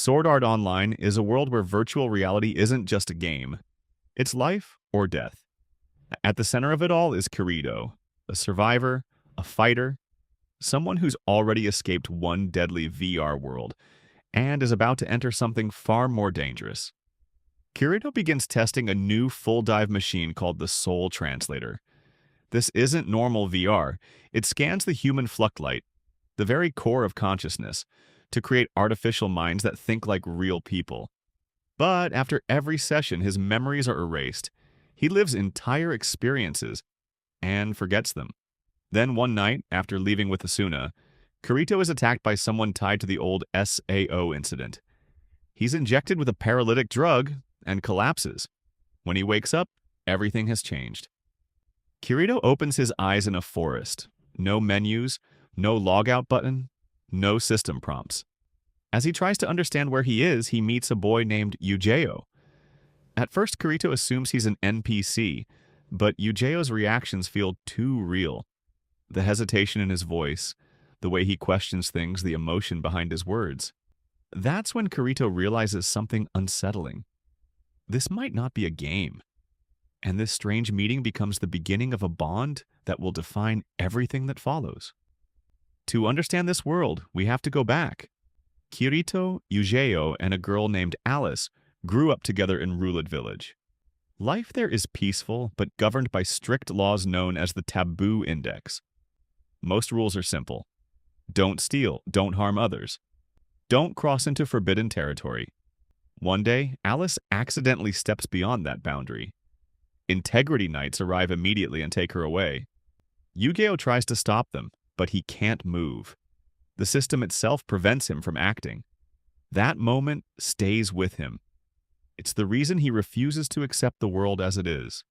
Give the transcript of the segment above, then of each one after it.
Sword Art Online is a world where virtual reality isn't just a game. It's life or death. At the center of it all is Kirito, a survivor, a fighter, someone who's already escaped one deadly VR world and is about to enter something far more dangerous. Kirito begins testing a new full-dive machine called the Soul Translator. This isn't normal VR. It scans the human fluctlight, the very core of consciousness, to create artificial minds that think like real people. But after every session, his memories are erased. He lives entire experiences and forgets them. Then one night, after leaving with Asuna, Kirito is attacked by someone tied to the old SAO incident. He's injected with a paralytic drug and collapses. When he wakes up, everything has changed. Kirito opens his eyes in a forest. No menus, no logout button, no system prompts. As he tries to understand where he is, he meets a boy named Eugeo. At first, Kirito assumes he's an NPC, but Eugeo's reactions feel too real. The hesitation in his voice, the way he questions things, the emotion behind his words. That's when Kirito realizes something unsettling. This might not be a game. And this strange meeting becomes the beginning of a bond that will define everything that follows. To understand this world, we have to go back. Kirito, Eugeo, and a girl named Alice grew up together in Rulid Village. Life there is peaceful, but governed by strict laws known as the Taboo Index. Most rules are simple. Don't steal, don't harm others. Don't cross into forbidden territory. One day, Alice accidentally steps beyond that boundary. Integrity Knights arrive immediately and take her away. Eugeo tries to stop them, but he can't move. The system itself prevents him from acting. That moment stays with him. It's the reason he refuses to accept the world as it is.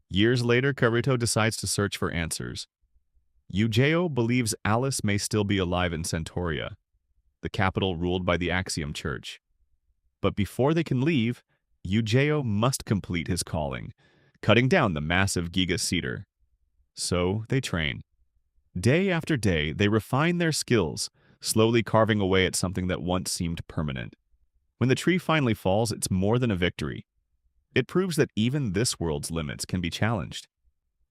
Years later, Kirito decides to search for answers. Eugeo believes Alice may still be alive in Centauria, the capital ruled by the Axiom Church. But before they can leave, Eugeo must complete his calling, cutting down the massive Giga cedar. So they train. Day after day, they refine their skills, slowly carving away at something that once seemed permanent. When the tree finally falls, it's more than a victory. It proves that even this world's limits can be challenged.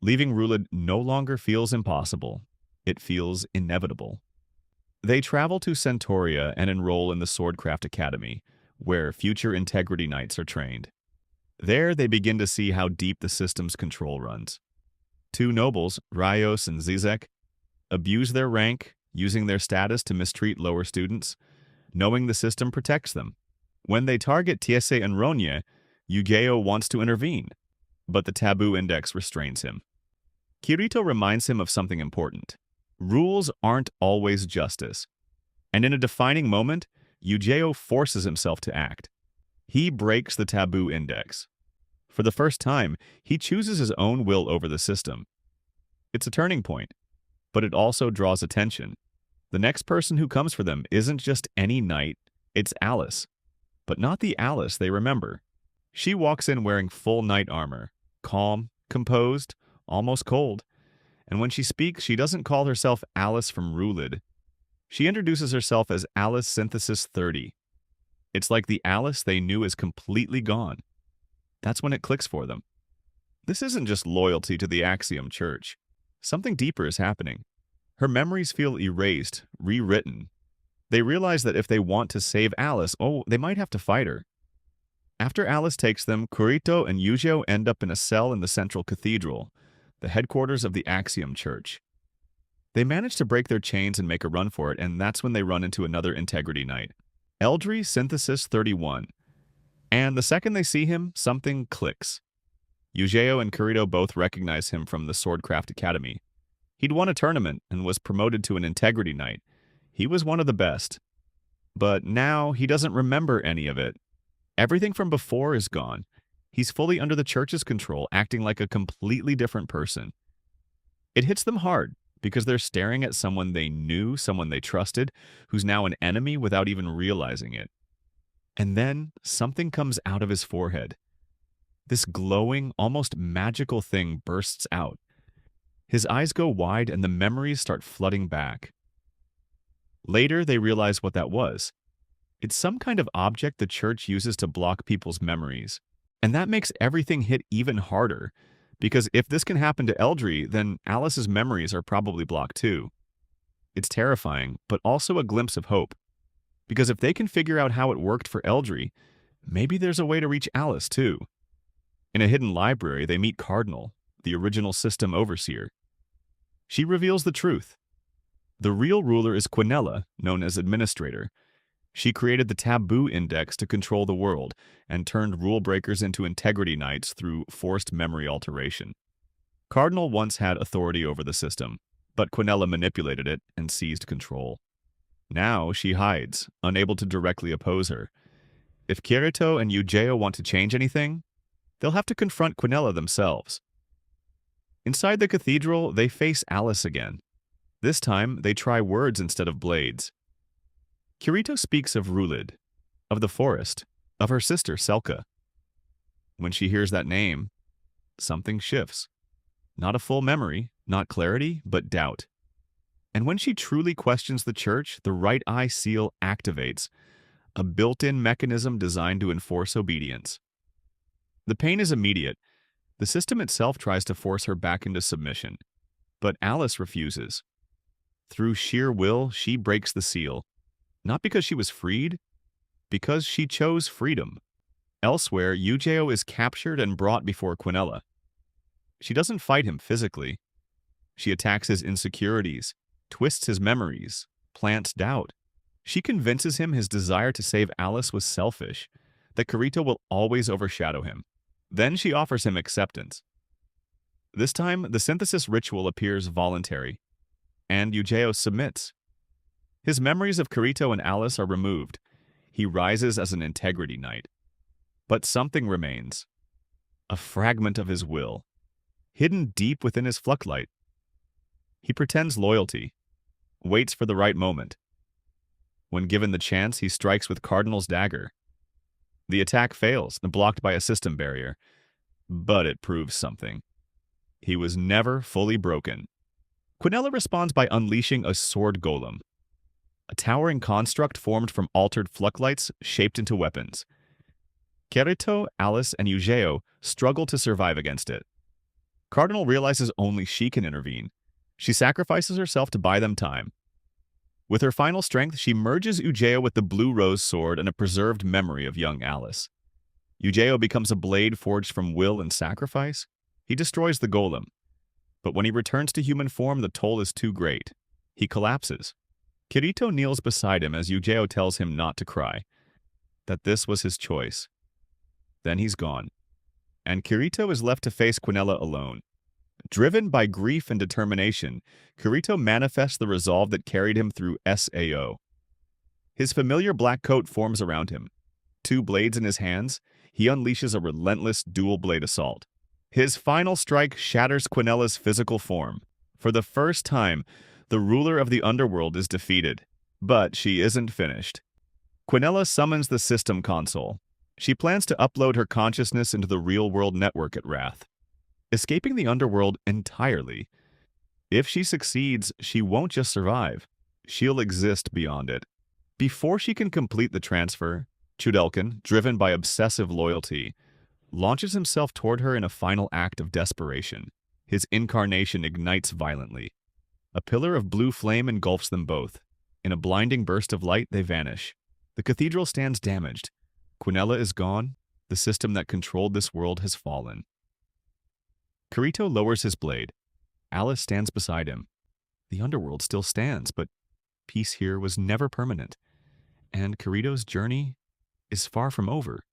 Leaving Rulid no longer feels impossible. It feels inevitable. They travel to Centauria and enroll in the Swordcraft Academy, where future Integrity Knights are trained. There, they begin to see how deep the system's control runs. Two nobles, Raios and Zizek, abuse their rank, using their status to mistreat lower students, knowing the system protects them. When they target Tiese and Ronya, Eugeo wants to intervene, but the Taboo Index restrains him. Kirito reminds him of something important. Rules aren't always justice. And in a defining moment, Eugeo forces himself to act. He breaks the Taboo Index. For the first time, he chooses his own will over the system. It's a turning point, but it also draws attention. The next person who comes for them isn't just any knight, it's Alice. But not the Alice they remember. She walks in wearing full knight armor, calm, composed, almost cold. And when she speaks, she doesn't call herself Alice from Rulid. She introduces herself as Alice Synthesis 30. It's like the Alice they knew is completely gone. That's when it clicks for them. This isn't just loyalty to the Axiom Church. Something deeper is happening. Her memories feel erased, rewritten. They realize that if they want to save Alice, they might have to fight her. After Alice takes them, Kirito and Eugeo end up in a cell in the Central Cathedral, the headquarters of the Axiom Church. They manage to break their chains and make a run for it, and that's when they run into another Integrity Knight, Eldry Synthesis 31. And the second they see him, something clicks. Eugeo and Kirito both recognize him from the Swordcraft Academy. He'd won a tournament and was promoted to an Integrity Knight. He was one of the best. But now he doesn't remember any of it. Everything from before is gone. He's fully under the church's control, acting like a completely different person. It hits them hard because they're staring at someone they knew, someone they trusted, who's now an enemy without even realizing it. And then something comes out of his forehead. This glowing, almost magical thing bursts out. His eyes go wide and the memories start flooding back. Later, they realize what that was. It's some kind of object the church uses to block people's memories. And that makes everything hit even harder, because if this can happen to Eldry, then Alice's memories are probably blocked too. It's terrifying, but also a glimpse of hope. Because if they can figure out how it worked for Eldry, maybe there's a way to reach Alice too. In a hidden library, they meet Cardinal, the original system overseer. She reveals the truth. The real ruler is Quinella, known as Administrator. She created the Taboo Index to control the world and turned rule breakers into integrity knights through forced memory alteration. Cardinal once had authority over the system, but Quinella manipulated it and seized control. Now she hides, unable to directly oppose her. If Kirito and Eugeo want to change anything, they'll have to confront Quinella themselves. Inside the cathedral, they face Alice again. This time, they try words instead of blades. Kirito speaks of Rulid, of the forest, of her sister Selka. When she hears that name, something shifts. Not a full memory, not clarity, but doubt. And when she truly questions the church, the right eye seal activates, a built-in mechanism designed to enforce obedience. The pain is immediate. The system itself tries to force her back into submission, but Alice refuses. Through sheer will, she breaks the seal. Not because she was freed, because she chose freedom. Elsewhere, Eugeo is captured and brought before Quinella. She doesn't fight him physically. She attacks his insecurities, twists his memories, plants doubt. She convinces him his desire to save Alice was selfish, that Kirito will always overshadow him. Then she offers him acceptance. This time, the synthesis ritual appears voluntary, and Eugeo submits. His memories of Kirito and Alice are removed. He rises as an integrity knight. But something remains. A fragment of his will, hidden deep within his fluctlight. He pretends loyalty, waits for the right moment. When given the chance, he strikes with Cardinal's dagger. The attack fails, blocked by a system barrier. But it proves something. He was never fully broken. Quinella responds by unleashing a sword golem, a towering construct formed from altered fluctlights shaped into weapons. Kirito, Alice, and Eugeo struggle to survive against it. Cardinal realizes only she can intervene. She sacrifices herself to buy them time. With her final strength, she merges Eugeo with the blue rose sword and a preserved memory of young Alice. Eugeo becomes a blade forged from will and sacrifice. He destroys the golem. But when he returns to human form, the toll is too great. He collapses. Kirito kneels beside him as Eugeo tells him not to cry, that this was his choice. Then he's gone, and Kirito is left to face Quinella alone. Driven by grief and determination, Kirito manifests the resolve that carried him through SAO. His familiar black coat forms around him. Two blades in his hands, he unleashes a relentless dual-blade assault. His final strike shatters Quinella's physical form. For the first time, the ruler of the Underworld is defeated. But she isn't finished. Quinella summons the system console. She plans to upload her consciousness into the real-world network at Wrath, escaping the Underworld entirely. If she succeeds, she won't just survive. She'll exist beyond it. Before she can complete the transfer, Chudelkin, driven by obsessive loyalty, launches himself toward her in a final act of desperation. His incarnation ignites violently. A pillar of blue flame engulfs them both. In a blinding burst of light, they vanish. The cathedral stands damaged. Quinella is gone. The system that controlled this world has fallen. Kirito lowers his blade. Alice stands beside him. The Underworld still stands, but peace here was never permanent. And Kirito's journey is far from over.